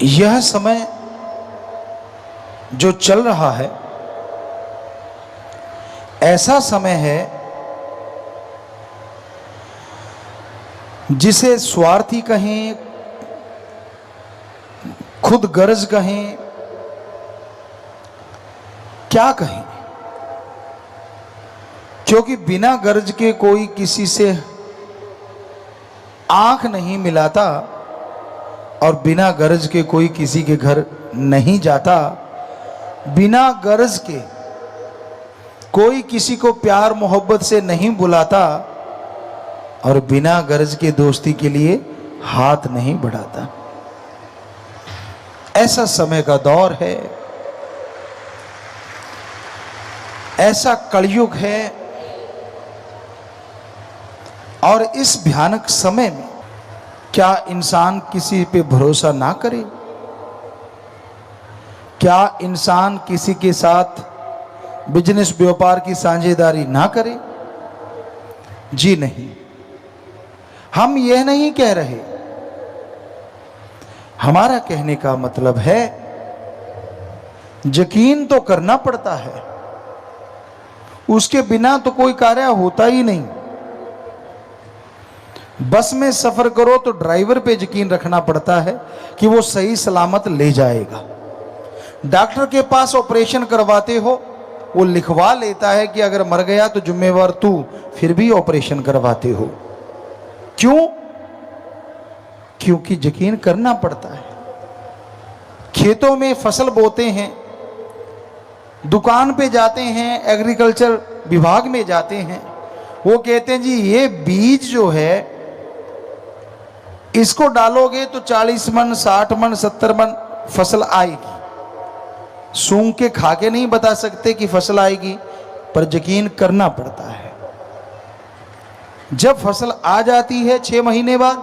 यह समय जो चल रहा है ऐसा समय है जिसे स्वार्थी कहें, खुद गर्ज कहें, क्या कहें, क्योंकि बिना गर्ज के कोई किसी से आंख नहीं मिलाता और बिना गरज के कोई किसी के घर नहीं जाता। बिना गरज के कोई किसी को प्यार मोहब्बत से नहीं बुलाता और बिना गरज के दोस्ती के लिए हाथ नहीं बढ़ाता। ऐसा समय का दौर है, ऐसा कलयुग है। और इस भयानक समय में क्या इंसान किसी पे भरोसा ना करे? क्या इंसान किसी के साथ बिजनेस व्यापार की साझेदारी ना करे? जी नहीं, हम यह नहीं कह रहे। हमारा कहने का मतलब है यकीन तो करना पड़ता है, उसके बिना तो कोई कार्य होता ही नहीं। बस में सफर करो तो ड्राइवर पे यकीन रखना पड़ता है कि वो सही सलामत ले जाएगा। डॉक्टर के पास ऑपरेशन करवाते हो, वो लिखवा लेता है कि अगर मर गया तो जिम्मेवार तू, फिर भी ऑपरेशन करवाते हो। क्यों? क्योंकि यकीन करना पड़ता है। खेतों में फसल बोते हैं, दुकान पे जाते हैं, एग्रीकल्चर विभाग में जाते हैं, वो कहते हैं जी ये बीज जो है इसको डालोगे तो 40 मन, 60 मन, 70 मन फसल आएगी। सूंघ के खा के नहीं बता सकते कि फसल आएगी, पर यकीन करना पड़ता है। जब फसल आ जाती है 6 महीने बाद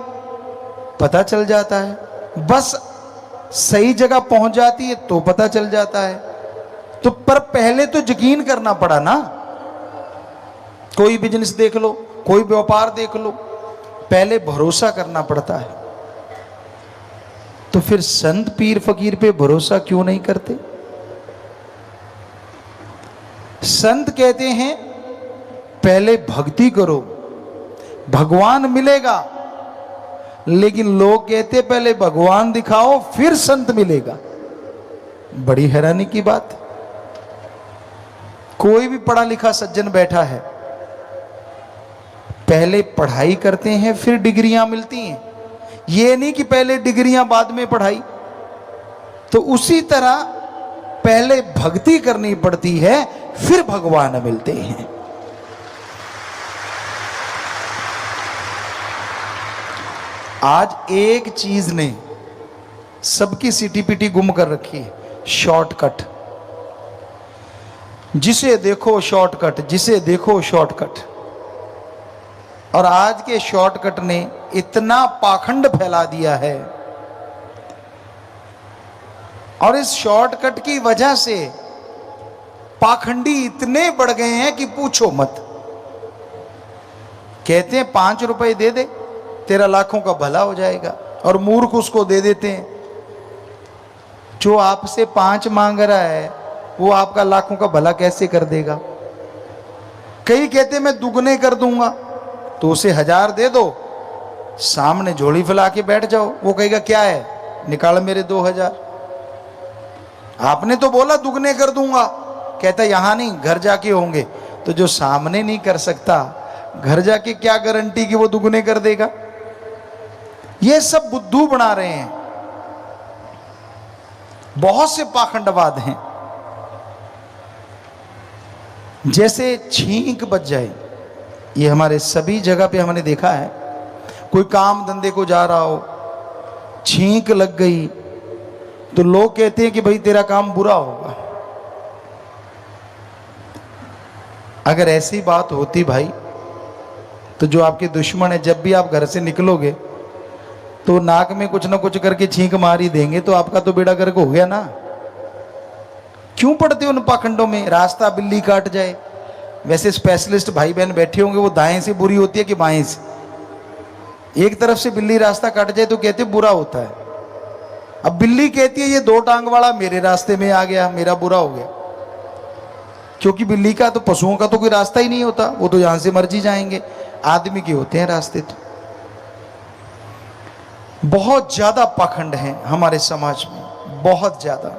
पता चल जाता है। बस सही जगह पहुंच जाती है तो पता चल जाता है। तो पर पहले तो यकीन करना पड़ा ना। कोई बिजनेस देख लो, कोई व्यापार देख लो, पहले भरोसा करना पड़ता है। तो फिर संत पीर फकीर पे भरोसा क्यों नहीं करते? संत कहते हैं पहले भक्ति करो, भगवान मिलेगा। लेकिन लोग कहते पहले भगवान दिखाओ फिर संत मिलेगा। बड़ी हैरानी की बात। कोई भी पढ़ा लिखा सज्जन बैठा है, पहले पढ़ाई करते हैं फिर डिग्रियां मिलती हैं। ये नहीं कि पहले डिग्रियां बाद में पढ़ाई। तो उसी तरह पहले भक्ति करनी पड़ती है फिर भगवान मिलते हैं। आज एक चीज ने सबकी सीटी पीटी गुम कर रखी है, शॉर्टकट। जिसे देखो शॉर्टकट, जिसे देखो शॉर्टकट। और आज के शॉर्टकट ने इतना पाखंड फैला दिया है, और इस शॉर्टकट की वजह से पाखंडी इतने बढ़ गए हैं कि पूछो मत। कहते हैं 5 रुपए दे दे तेरा लाखों का भला हो जाएगा, और मूर्ख उसको दे देते हैं। जो आपसे 5 मांग रहा है वो आपका लाखों का भला कैसे कर देगा? कई कहते मैं दुगने कर दूंगा, तो उसे 1000 दे दो, सामने झोली फैला के बैठ जाओ, वो कहेगा क्या है, निकाल मेरे 2000। आपने तो बोला दुगने कर दूंगा, कहता यहां नहीं घर जाके होंगे। तो जो सामने नहीं कर सकता, घर जाके क्या गारंटी कि वो दुगने कर देगा? ये सब बुद्धू बना रहे हैं। बहुत से पाखंडवाद हैं। जैसे छींक बच जाए, ये हमारे सभी जगह पे हमने देखा है। कोई काम धंधे को जा रहा हो, छींक लग गई तो लोग कहते हैं कि भाई तेरा काम बुरा होगा। अगर ऐसी बात होती भाई, तो जो आपके दुश्मन है, जब भी आप घर से निकलोगे तो नाक में कुछ ना कुछ करके छींक मार ही देंगे, तो आपका तो बेड़ा गर्क हो गया ना। क्यों पड़ते हो उन पाखंडों में? रास्ता बिल्ली काट जाए। वैसे स्पेशलिस्ट भाई बहन बैठे होंगे, वो दाएं से बुरी होती है कि बाएं से? एक तरफ से बिल्ली रास्ता काट जाए तो कहते बुरा होता है, अब बिल्ली कहती है ये 2 टांग वाला मेरे रास्ते में आ गया, मेरा बुरा हो गया, क्योंकि बिल्ली का तो, पशुओं का तो कोई रास्ता ही नहीं होता, वो तो यहां से मर्जी जाएंगे। आदमी के होते हैं रास्ते। तो बहुत ज्यादा पाखंड है हमारे समाज में, बहुत ज्यादा।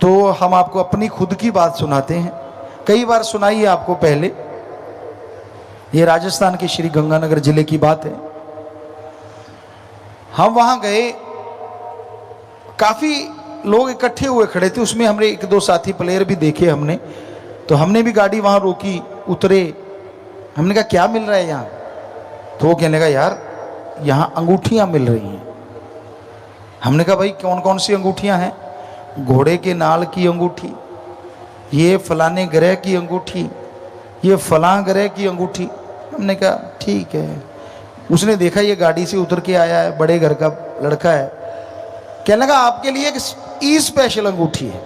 तो हम आपको अपनी खुद की बात सुनाते हैं, कई बार सुनाई है आपको पहले। ये राजस्थान के श्री गंगानगर जिले की बात है। हम वहां गए, काफी लोग इकट्ठे हुए खड़े थे, उसमें हमने 1-2 साथी प्लेयर भी देखे हमने। तो हमने भी गाड़ी वहां रोकी, उतरे। हमने कहा क्या मिल रहा है यहाँ? तो वो कहने लगा यार यहाँ अंगूठियां मिल रही हैं। हमने कहा भाई कौन कौन सी अंगूठियां हैं? घोड़े के नाल की अंगूठी, ये फलाने ग्रह की अंगूठी, ये फलां ग्रह की अंगूठी। हमने कहा ठीक है। उसने देखा ये गाड़ी से उतर के आया है, बड़े घर का लड़का है, कहने लगा आपके लिए एक ई स्पेशल अंगूठी है।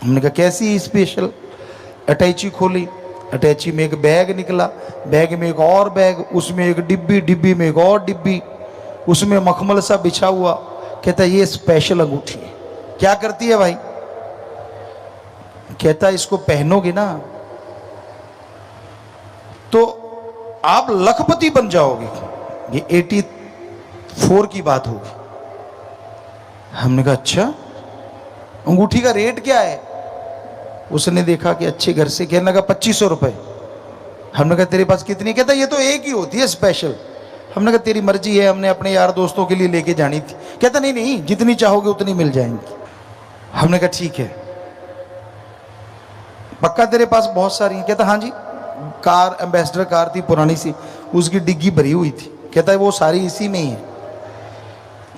हमने कहा कैसी ई स्पेशल? अटैची खोली, अटैची में एक बैग निकला, बैग में एक और बैग, उसमें एक डिब्बी, डिब्बी में एक और डिब्बी, उसमें मखमल सा बिछा हुआ। कहता ये स्पेशल अंगूठी है। क्या करती है भाई? कहता इसको पहनोगे ना तो आप लखपति बन जाओगे। ये 84 की बात होगी। हमने कहा अच्छा, अंगूठी का रेट क्या है? उसने देखा कि अच्छे घर से, कहने लगा 2500 रुपए। हमने कहा तेरे पास कितनी? कहता ये तो एक ही होती है स्पेशल। हमने कहा तेरी मर्जी है, हमने अपने यार दोस्तों के लिए लेके जानी थी। कहता नहीं नहीं, जितनी चाहोगे उतनी मिल जाएंगी। हमने कहा ठीक है, पक्का तेरे पास बहुत सारी हैं? कहता हाँ जी, कार एम्बेसडर कार थी पुरानी सी, उसकी डिग्गी भरी हुई थी। कहता है वो सारी इसी में ही है।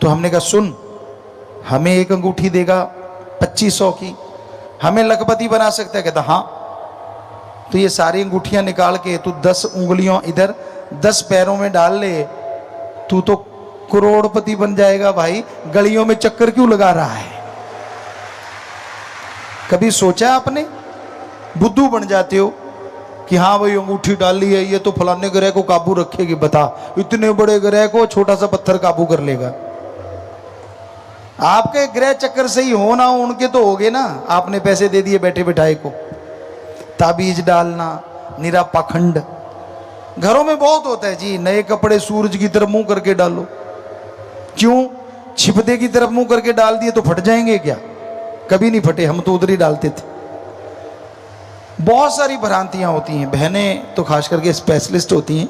तो हमने कहा सुन, हमें एक अंगूठी देगा 2500 की, हमें लखपति बना सकता है? कहता हाँ। तो ये सारी अंगूठियां निकाल के तू 10 उंगलियों इधर 10 पैरों में डाल ले, तू तो करोड़पति बन जाएगा भाई। गलियों में चक्कर क्यों लगा रहा है? कभी सोचा आपने? बुद्धू बन जाते हो कि हाँ भाई अंगूठी डाल ली है, ये तो फलाने ग्रह को काबू रखेगी। बता, इतने बड़े ग्रह को छोटा सा पत्थर काबू कर लेगा। आपके ग्रह चक्कर से ही हो ना हो, उनके तो हो गए ना। आपने पैसे दे दिए बैठे बिठाए को। ताबीज डालना, निरा पाखंड। घरों में बहुत होता है जी, नए कपड़े सूरज की तरफ मुंह करके डालो। क्यों? छिपदे की तरफ मुंह करके डाल दिए तो फट जाएंगे क्या? कभी नहीं फटे, हम तो उधर ही डालते थे। बहुत सारी भ्रांतियां होती हैं। बहनें तो खास करके स्पेशलिस्ट होती हैं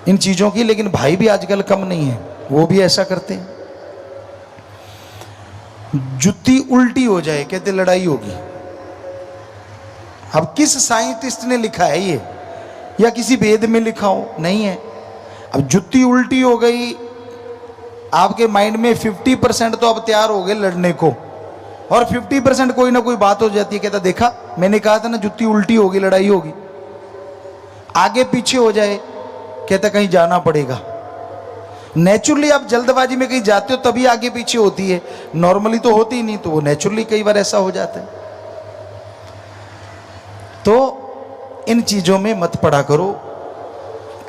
इन चीजों की, लेकिन भाई भी आजकल कम नहीं है, वो भी ऐसा करते हैं। जुत्ती उल्टी हो जाए कहते लड़ाई होगी। अब किस साइंटिस्ट ने लिखा है ये, या किसी वेद में लिखा हो? नहीं है। अब जुत्ती उल्टी हो गई, आपके माइंड में 50% तो अब तैयार हो गए लड़ने को, और 50% कोई ना कोई बात हो जाती है। कहता देखा, मैंने कहा था ना जुत्ती उल्टी होगी, लड़ाई होगी। आगे पीछे हो जाए, कहता कहीं जाना पड़ेगा। नेचुरली आप जल्दबाजी में कहीं जाते हो तभी आगे पीछे होती है, नॉर्मली तो होती ही नहीं। तो वो नेचुरली कई बार ऐसा हो जाता है। तो इन चीजों में मत पड़ा करो।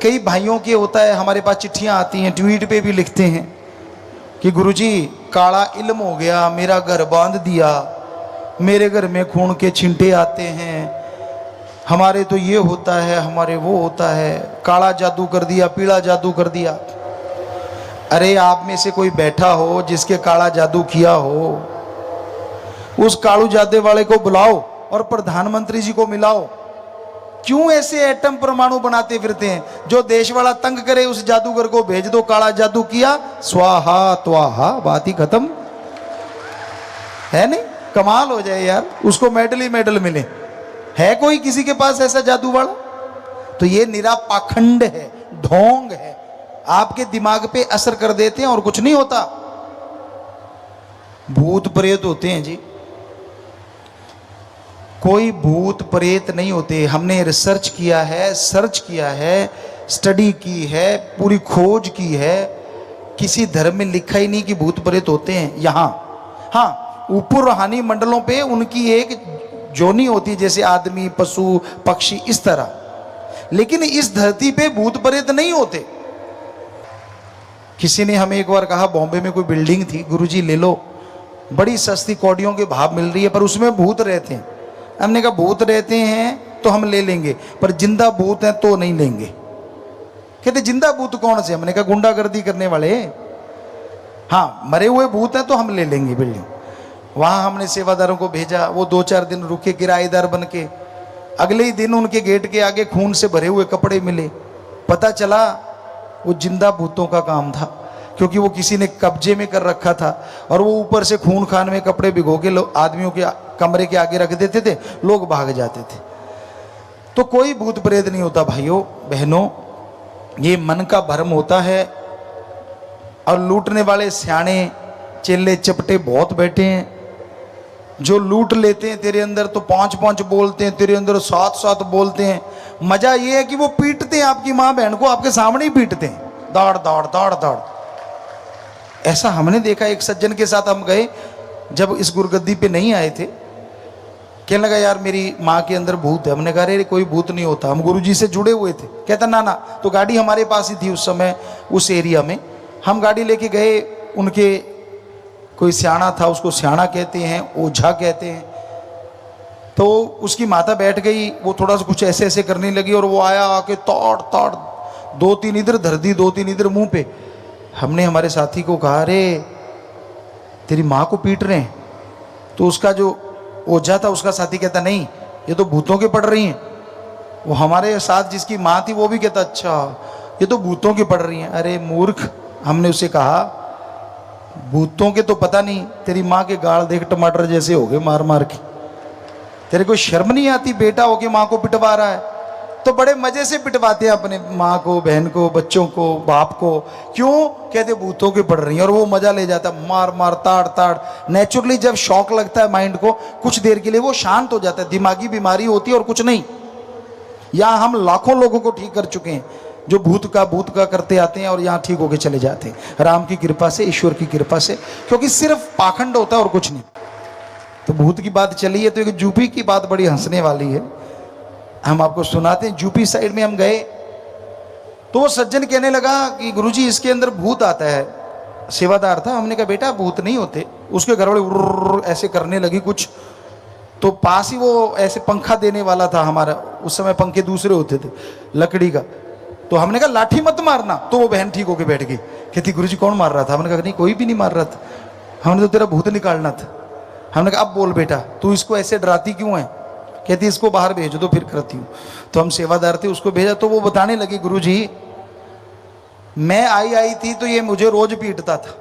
कई भाइयों के होता है, हमारे पास चिट्ठियां आती हैं, ट्वीट पे भी लिखते हैं कि गुरुजी काला इल्म हो गया, मेरा घर बांध दिया, मेरे घर में खून के छींटे आते हैं, हमारे तो ये होता है, हमारे वो होता है, काला जादू कर दिया, पीला जादू कर दिया। अरे आप में से कोई बैठा हो जिसके काला जादू किया हो, उस कालू जादे वाले को बुलाओ और प्रधानमंत्री जी को मिलाओ। क्यों ऐसे एटम परमाणु बनाते फिरते हैं? जो देश वाला तंग करे उस जादूगर को भेज दो, काला जादू किया, स्वाहा त्वाहा, बात ही खत्म। है नहीं? कमाल हो जाए यार, उसको मेडल ही मेडल मिले। है कोई किसी के पास ऐसा जादू वाला? तो ये निरा पाखंड है, ढोंग है, आपके दिमाग पे असर कर देते हैं और कुछ नहीं होता। भूत प्रेत होते हैं जी, कोई भूत प्रेत नहीं होते। हमने रिसर्च किया है, सर्च किया है, स्टडी की है, पूरी खोज की है। किसी धर्म में लिखा ही नहीं कि भूत प्रेत होते हैं। यहाँ हाँ, ऊपर रूहानी मंडलों पे उनकी एक जोनी होती है, जैसे आदमी, पशु, पक्षी, इस तरह। लेकिन इस धरती पे भूत प्रेत नहीं होते। किसी ने हमें एक बार कहा, बॉम्बे में कोई बिल्डिंग थी, गुरुजी ले लो, बड़ी सस्ती कौड़ियों के भाव मिल रही है, पर उसमें भूत रहते हैं। हमने कहा भूत रहते हैं तो हम ले लेंगे, पर जिंदा भूत हैं तो नहीं लेंगे। कहते जिंदा भूत कौन से? हमने कहा गुंडागर्दी करने वाले। हाँ, मरे हुए भूत हैं तो हम ले लेंगे बिल्डिंग। वहां हमने सेवादारों को भेजा, वो 2-4 दिन रुके किराएदार बन के। अगले ही दिन उनके गेट के आगे खून से भरे हुए कपड़े मिले। पता चला वो जिंदा भूतों का काम था, क्योंकि वो किसी ने कब्जे में कर रखा था और वो ऊपर से खून खान में कपड़े भिगो के आदमियों के कमरे के आगे रख देते थे, लोग भाग जाते थे। तो कोई भूत प्रेत नहीं होता भाइयों बहनों, ये मन का भ्रम होता है। और लूटने वाले सियाने चेले चपटे बहुत बैठे हैं, जो लूट लेते हैं तेरे अंदर तो 5-5 बोलते हैं, तेरे अंदर 7-7 बोलते हैं। मजा ये है कि वो पीटते हैं आपकी माँ बहन को, आपके सामने ही पीटते हैं, दाड़ दाड़ दाड़ दाड़। ऐसा हमने देखा। एक सज्जन के साथ हम गए, जब इस गुरगद्दी पे नहीं आए थे, कहने लगा यार मेरी माँ के अंदर भूत है। हमने कहा अरे कोई भूत नहीं होता, हम गुरुजी से जुड़े हुए थे। कहता ना ना। तो गाड़ी हमारे पास ही थी उस समय, उस एरिया में। हम गाड़ी लेके गए, उनके कोई सियाना था, उसको सियाना कहते हैं, ओझा कहते हैं। तो उसकी माता बैठ गई, वो थोड़ा सा कुछ ऐसे ऐसे करने लगी और वो आया, आके ताड़ ताड़ 2-3 इधर धर दी, 2-3 इधर मुंह पे। हमने हमारे साथी को कहा अरे तेरी माँ को पीट रहे हैं। तो उसका जो ओझा था, उसका साथी कहता नहीं ये तो भूतों के पड़ रही हैं। वो हमारे साथ जिसकी माँ थी वो भी कहता अच्छा ये तो भूतों की पड़ रही हैं। अरे मूर्ख, हमने उसे कहा भूतों के तो पता नहीं, तेरी माँ के गाल देख टमाटर जैसे हो गए मार मार के। तेरे को शर्म नहीं आती? बेटा होके माँ को पिटवा रहा है। तो बड़े मजे से पिटवाते हैं अपने माँ को, बहन को, बच्चों को, बाप को। क्यों? कहते भूतों की पड़ रही है, और वो मजा ले जाता है, मार मार ताड़ ताड़। नेचुरली जब शौक लगता है माइंड को, कुछ देर के लिए वो शांत हो जाता है। दिमागी बीमारी होती है और कुछ नहीं। यहाँ हम लाखों लोगों को ठीक कर चुके हैं जो भूत का करते आते हैं और यहाँ ठीक होके चले जाते हैं, राम की कृपा से, ईश्वर की कृपा से। क्योंकि सिर्फ पाखंड होता है और कुछ नहीं। तो भूत की बात चली है तो एक यूपी की बात बड़ी हंसने वाली है, हम आपको सुनाते हैं। यूपी साइड में हम गए तो वो सज्जन कहने लगा कि गुरुजी इसके अंदर भूत आता है। सेवादार था। हमने कहा बेटा भूत नहीं होते। उसके घर वाले ऐसे करने लगी कुछ, तो पास ही वो ऐसे पंखा देने वाला था हमारा, उस समय पंखे दूसरे होते थे लकड़ी का। तो हमने कहा लाठी मत मारना। तो वो बहन ठीक होके बैठ गई, कहती गुरुजी कौन मार रहा था? हमने कहा नहीं कोई भी नहीं मार रहा था, हमने तो तेरा भूत निकालना था। हमने कहा अब बोल बेटा तू इसको ऐसे डराती क्यों है? कहती इसको बाहर भेज दो फिर करती हूँ। तो हम सेवादार थे, उसको भेजा। तो वो बताने लगी गुरुजी मैं आई थी तो ये मुझे रोज पीटता था,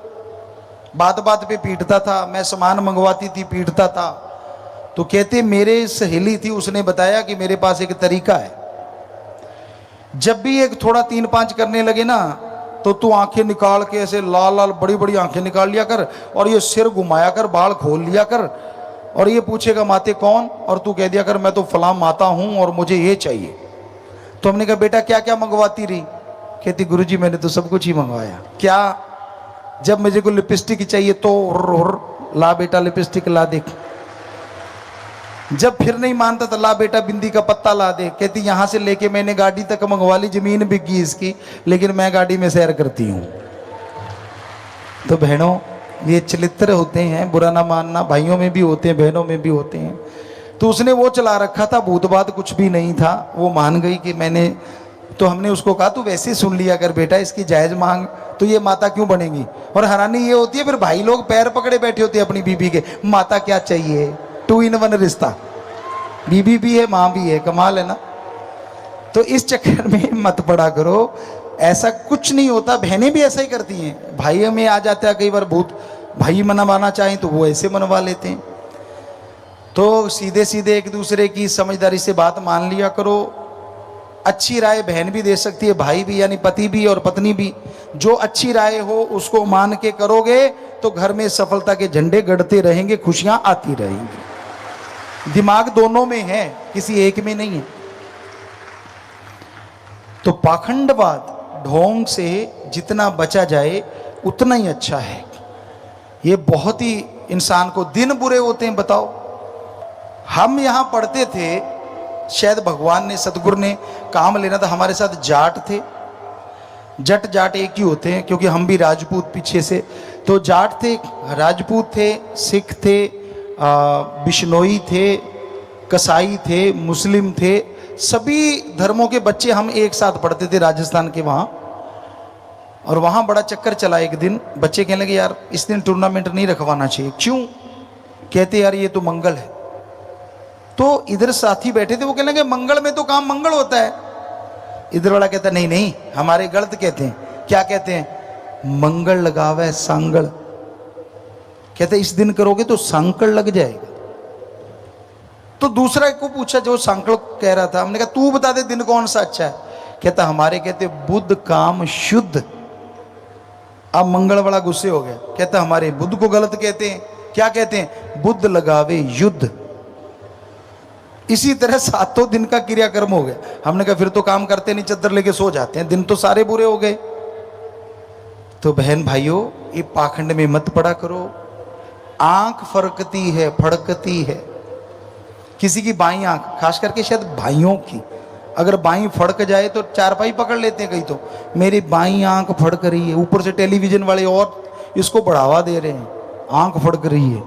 बात बात पे पीटता था, मैं सामान मंगवाती थी पीटता था। तो कहते मेरे सहेली थी, उसने बताया कि मेरे पास एक तरीका है, जब भी एक थोड़ा 3-5 करने लगे ना तो तू आंखें निकाल के ऐसे लाल लाल बड़ी बड़ी आंखें निकाल लिया कर और ये सिर घुमाया कर, बाल खोल लिया कर और ये पूछेगा माते कौन, और तू कह दिया कर मैं तो फलां माता हूं और मुझे ये चाहिए। तो हमने कहा बेटा क्या क्या मंगवाती रही? कहती गुरुजी मैंने तो सब कुछ ही मंगवाया। क्या? जब मुझे को लिपस्टिक चाहिए तो ला बेटा लिपस्टिक ला दे। जब फिर नहीं मानता तो ला बेटा बिंदी का पत्ता ला दे। कहती यहां से लेके मैंने गाड़ी तक मंगवा ली, जमीन बिक गई इसकी, लेकिन मैं गाड़ी में सैर करती हूं। तो बहनों ये चरित्र होते हैं, बुरा ना मानना, भाइयों में भी होते हैं बहनों में भी होते हैं। तो उसने वो चला रखा था, भूतबात कुछ भी नहीं था। वो मान गई कि मैंने, तो हमने उसको कहा तू वैसे सुन लिया कर बेटा, इसकी जायज मांग, तो ये माता क्यों बनेगी। और हैरानी ये होती है फिर भाई लोग पैर पकड़े बैठे होते हैं अपनी बीबी के, माता क्या चाहिए, 2 in 1 रिश्ता, बीबी भी है माँ भी है, कमाल है ना। तो इस चक्कर में मत पड़ा करो, ऐसा कुछ नहीं होता। बहनें भी ऐसा ही करती हैं, भाइयों में आ जाता है कई बार भूत, भाई मनवाना चाहें तो वो ऐसे मनवा लेते हैं। तो सीधे सीधे एक दूसरे की समझदारी से बात मान लिया करो। अच्छी राय बहन भी दे सकती है, भाई भी, यानी पति भी और पत्नी भी। जो अच्छी राय हो उसको मान के करोगे तो घर में सफलता के झंडे गड़ते रहेंगे, खुशियां आती रहेंगी। दिमाग दोनों में है, किसी एक में नहीं है। तो पाखंडवाद, ढोंग से जितना बचा जाए उतना ही अच्छा है। ये बहुत ही इंसान को दिन बुरे होते हैं। बताओ, हम यहां पढ़ते थे, शायद भगवान ने, सतगुरु ने काम लेना था, हमारे साथ जाट थे। जट जाट एक ही होते हैं, क्योंकि हम भी राजपूत पीछे से। तो जाट थे, राजपूत थे, सिख थे, बिश्नोई थे, कसाई थे, मुस्लिम थे, सभी धर्मों के बच्चे हम एक साथ पढ़ते थे राजस्थान के वहाँ। और वहाँ बड़ा चक्कर चला। एक दिन बच्चे कहने लगे यार इस दिन टूर्नामेंट नहीं रखवाना चाहिए। क्यों? कहते यार ये तो मंगल है। तो इधर साथी बैठे थे, वो कहने लगे मंगल में तो काम मंगल होता है। इधर वाला कहता नहीं नहीं, हमारे गलत कहते हैं। क्या कहते हैं? मंगल लगावे सांगल। कहते इस दिन करोगे तो सांकल लग जाएगा। तो दूसरा को पूछा जो सांकल कह रहा था, हमने कहा तू बता दे दिन कौन सा अच्छा है। कहता हमारे कहते बुध काम शुद्ध। अब मंगल वाला गुस्से हो गया, कहता हमारे बुध को गलत कहते हैं। क्या कहते हैं? बुध लगावे युद्ध। इसी तरह सातों दिन का क्रियाकर्म हो गया। हमने कहा फिर तो काम करते नहीं, चद्दर लेके सो जाते हैं, दिन तो सारे बुरे हो गए। तो बहन भाइयों ये पाखंड में मत पड़ा करो। आंख फरकती है, फड़कती है। किसी की बाईं आंख, खास करके शायद भाइयों की, अगर बाईं फड़क जाए तो चारपाई पकड़ लेते हैं कई। तो मेरी बाईं आंख फड़क रही है, ऊपर से टेलीविजन वाले और इसको बढ़ावा दे रहे हैं, आंख फड़क रही है।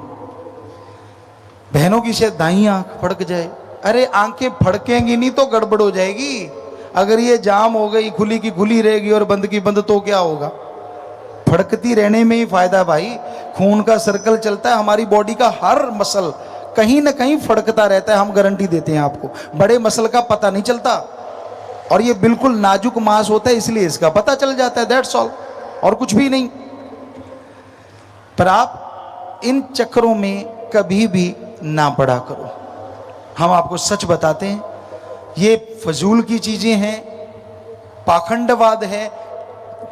बहनों की शायद दाईं आंख फड़क जाए। अरे आंखें फड़केंगी नहीं तो गड़बड़ हो जाएगी। अगर ये जाम हो गई, खुली की खुली रहेगी और बंद की बंद, तो क्या होगा? फड़कती रहने में ही फायदा भाई। खून का सर्कल चलता है, हमारी बॉडी का हर मसल कहीं ना कहीं फड़कता रहता है। हम गारंटी देते हैं आपको। बड़े मसल का पता नहीं चलता, और ये बिल्कुल नाजुक मांस होता है, इसलिए इसका पता चल जाता है। दैट्स ऑल, और कुछ भी नहीं। पर आप इन चक्करों में कभी भी ना पड़ा करो। हम आपको सच बताते हैं, ये फजूल की चीजें हैं, पाखंडवाद है।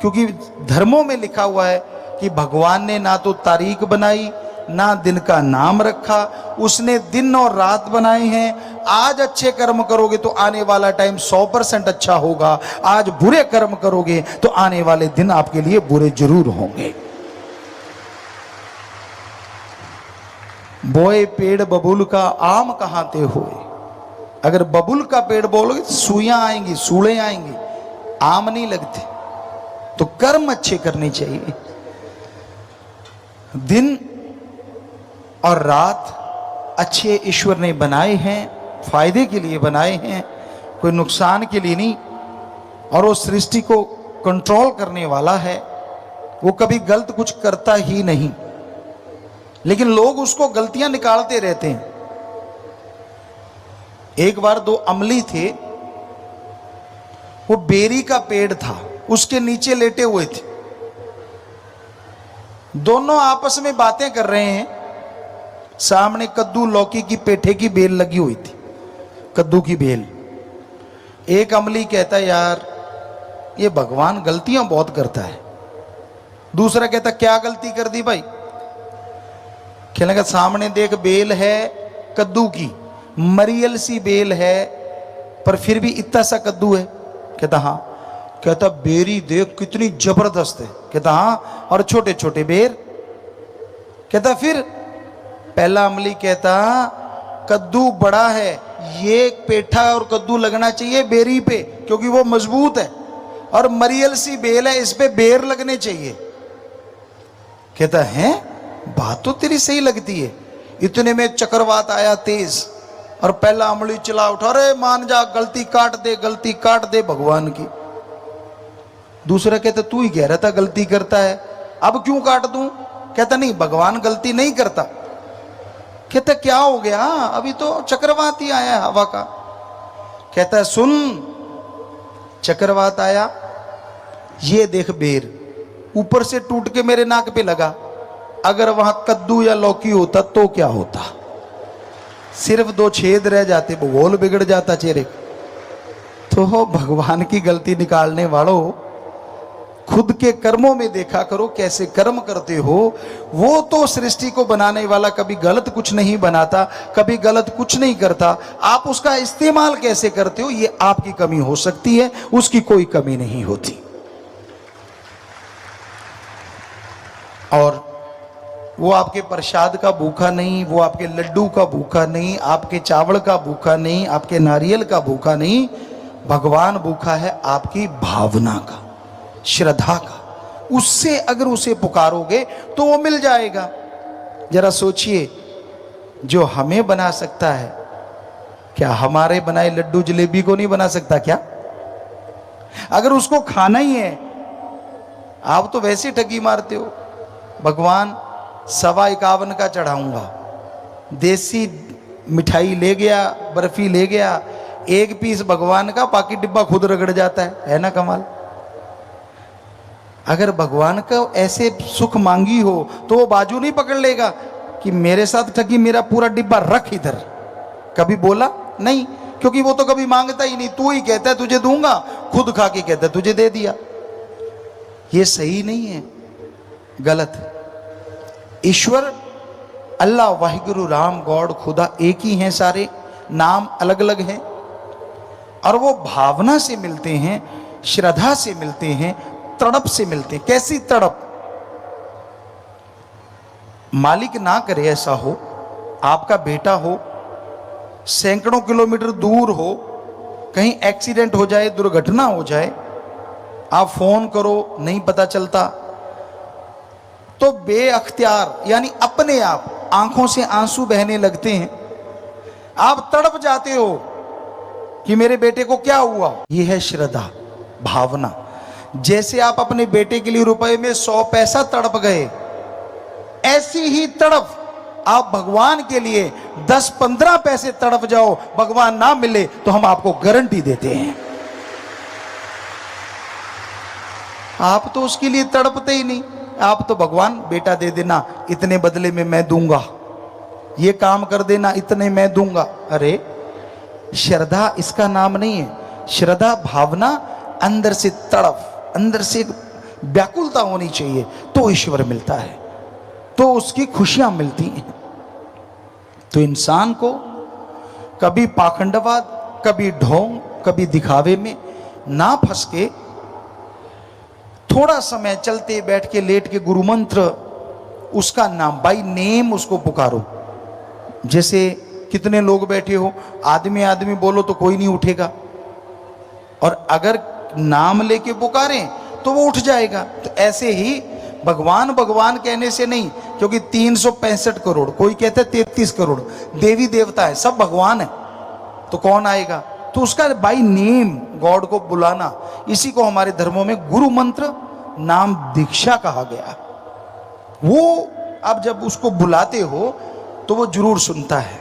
क्योंकि धर्मों में लिखा हुआ है कि भगवान ने ना तो तारीख बनाई, ना दिन का नाम रखा, उसने दिन और रात बनाए हैं। आज अच्छे कर्म करोगे तो आने वाला टाइम 100% अच्छा होगा। आज बुरे कर्म करोगे तो आने वाले दिन आपके लिए बुरे जरूर होंगे। बोए पेड़ बबुल का आम कहाँ ते होए। अगर बबुल का पेड़ बोलोगे तो सुइयां आएंगी, सूड़े आएंगी, आम नहीं लगते। तो कर्म अच्छे करने चाहिए। दिन और रात अच्छे ईश्वर ने बनाए हैं, फायदे के लिए बनाए हैं, कोई नुकसान के लिए नहीं। और वो सृष्टि को कंट्रोल करने वाला है, वो कभी गलत कुछ करता ही नहीं। लेकिन लोग उसको गलतियां निकालते रहते हैं। एक बार दो अमली थे, वो बेरी का पेड़ था, उसके नीचे लेटे हुए थे। दोनों आपस में बातें कर रहे हैं। सामने कद्दू लौकी की पेठे की बेल लगी हुई थी, कद्दू की बेल। एक अमली कहता यार ये भगवान गलतियां बहुत करता है। दूसरा कहता क्या गलती कर दी भाई? कहने का सामने देख बेल है कद्दू की, मरियल सी बेल है, पर फिर भी इतना सा कद्दू है। कहता हाँ। कहता बेरी देख कितनी जबरदस्त है। कहता हाँ, और छोटे छोटे बेर। कहता फिर? पहला अमली कहता कद्दू बड़ा है, ये पेठा और कद्दू लगना चाहिए बेरी पे क्योंकि वो मजबूत है, और मरियल सी बेल है, इस पे बेर लगने चाहिए। कहता है बात तो तेरी सही लगती है। इतने में चक्रवात आया तेज, और पहला अमली चला उठा, अरे मान जा, गलती काट दे, गलती काट दे भगवान की। दूसरा कहता तू ही कह रहा था गलती करता है, अब क्यों काट दूं? कहता नहीं भगवान गलती नहीं करता। कहता क्या हो गया? अभी तो चक्रवात ही आया हवा का। कहता सुन, चक्रवात आया, ये देख बेर ऊपर से टूट के मेरे नाक पे लगा। अगर वहां कद्दू या लौकी होता तो क्या होता? सिर्फ 2 छेद रह जाते, भूगोल बिगड़ जाता चेहरे। तो भगवान की गलती निकालने वालों, खुद के कर्मों में देखा करो कैसे कर्म करते हो। वो तो सृष्टि को बनाने वाला कभी गलत कुछ नहीं बनाता, कभी गलत कुछ नहीं करता। आप उसका इस्तेमाल कैसे करते हो ये आपकी कमी हो सकती है, उसकी कोई कमी नहीं होती। और वो आपके प्रसाद का भूखा नहीं, वो आपके लड्डू का भूखा नहीं, आपके चावल का भूखा नहीं, आपके नारियल का भूखा नहीं। भगवान भूखा है आपकी भावना का। श्रद्धा का। उससे अगर उसे पुकारोगे तो वो मिल जाएगा। जरा सोचिए, जो हमें बना सकता है, क्या हमारे बनाए लड्डू जलेबी को नहीं बना सकता क्या? अगर उसको खाना ही है, आप तो वैसे ठगी मारते हो। भगवान 51 का चढ़ाऊंगा, देसी मिठाई ले गया, बर्फी ले गया, एक पीस भगवान का, बाकी डिब्बा खुद रगड़ जाता है ना कमाल। अगर भगवान का ऐसे सुख मांगी हो तो वो बाजू नहीं पकड़ लेगा कि मेरे साथ ठगी, मेरा पूरा डिब्बा रख इधर। कभी बोला नहीं, क्योंकि वो तो कभी मांगता ही नहीं। तू ही कहता है तुझे दूंगा, खुद खा के कहता है तुझे दे दिया। ये सही नहीं है, गलत। ईश्वर अल्लाह वाहिगुरु राम गॉड खुदा एक ही हैं, सारे नाम अलग अलग हैं, और वो भावना से मिलते हैं, श्रद्धा से मिलते हैं, तड़प से मिलते हैं। कैसी तड़प? मालिक ना करे ऐसा हो, आपका बेटा हो, सैकड़ों किलोमीटर दूर हो, कहीं एक्सीडेंट हो जाए, दुर्घटना हो जाए, आप फोन करो नहीं पता चलता, तो बेअख्तियार यानी अपने आप आंखों से आंसू बहने लगते हैं। आप तड़प जाते हो कि मेरे बेटे को क्या हुआ। यह है श्रद्धा, भावना। जैसे आप अपने बेटे के लिए रुपए में 100 पैसा तड़प गए, ऐसी ही तड़प आप भगवान के लिए 10-15 पैसे तड़प जाओ, भगवान ना मिले तो हम आपको गारंटी देते हैं, आप तो उसके लिए तड़पते ही नहीं। आप तो भगवान बेटा दे देना, इतने बदले में मैं दूंगा, ये काम कर देना, इतने मैं दूंगा। अरे श्रद्धा इसका नाम नहीं है। श्रद्धा भावना, अंदर से तड़प, अंदर से व्याकुलता होनी चाहिए, तो ईश्वर मिलता है, तो उसकी खुशियां मिलती हैं। तो इंसान को कभी पाखंडवाद, कभी ढोंग, कभी दिखावे में ना फंस के थोड़ा समय चलते बैठ के लेट के गुरु मंत्र, उसका नाम बाई नेम उसको पुकारो। जैसे कितने लोग बैठे हो, आदमी आदमी बोलो तो कोई नहीं उठेगा, और अगर नाम लेके पुकारें तो वो उठ जाएगा। तो ऐसे ही भगवान भगवान कहने से नहीं, क्योंकि 365 करोड़, कोई कहता है 33 करोड़ देवी देवता है, सब भगवान है, तो कौन आएगा? तो उसका बाय नेम गॉड को बुलाना, इसी को हमारे धर्मों में गुरु मंत्र नाम दीक्षा कहा गया। वो अब जब उसको बुलाते हो तो वो जरूर सुनता है।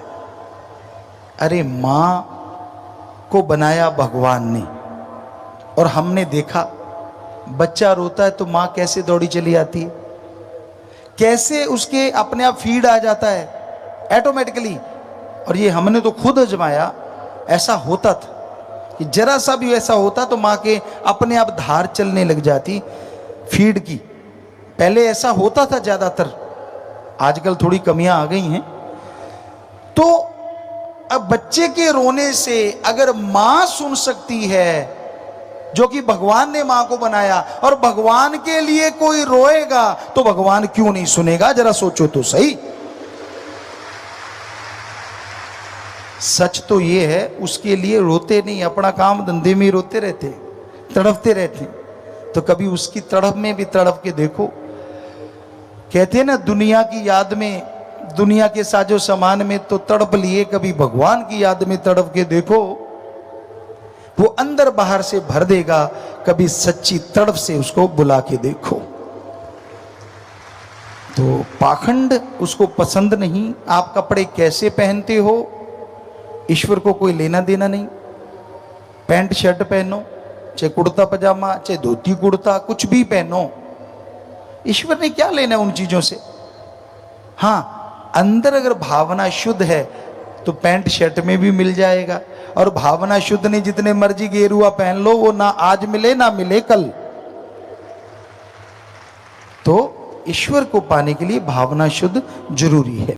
अरे मां को बनाया भगवान ने, और हमने देखा बच्चा रोता है तो मां कैसे दौड़ी चली आती है, कैसे उसके अपने आप फीड आ जाता है ऑटोमेटिकली। और ये हमने तो खुद आजमाया, ऐसा होता था कि जरा सा भी ऐसा होता तो मां के अपने आप धार चलने लग जाती फीड की। पहले ऐसा होता था ज्यादातर, आजकल थोड़ी कमियां आ गई हैं। तो अब बच्चे के रोने से अगर मां सुन सकती है, जो कि भगवान ने मां को बनाया, और भगवान के लिए कोई रोएगा तो भगवान क्यों नहीं सुनेगा? जरा सोचो तो सही। सच तो ये है, उसके लिए रोते नहीं, अपना काम धंधे में रोते रहते, तड़पते रहते। तो कभी उसकी तड़प में भी तड़प के देखो। कहते हैं ना, दुनिया की याद में, दुनिया के साजो सामान में तो तड़प लिए, कभी भगवान की याद में तड़प के देखो, वो अंदर बाहर से भर देगा। कभी सच्ची तड़प से उसको बुला के देखो। तो पाखंड उसको पसंद नहीं। आप कपड़े कैसे पहनते हो, ईश्वर को कोई लेना देना नहीं। पैंट शर्ट पहनो, चाहे कुर्ता पजामा, चाहे धोती कुर्ता, कुछ भी पहनो, ईश्वर ने क्या लेना उन चीजों से। हाँ, अंदर अगर भावना शुद्ध है तो पैंट शर्ट में भी मिल जाएगा, और भावना शुद्ध नहीं, जितने मर्जी गेरुआ पहन लो, वो ना आज मिले ना मिले कल। तो ईश्वर को पाने के लिए भावना शुद्ध जरूरी है।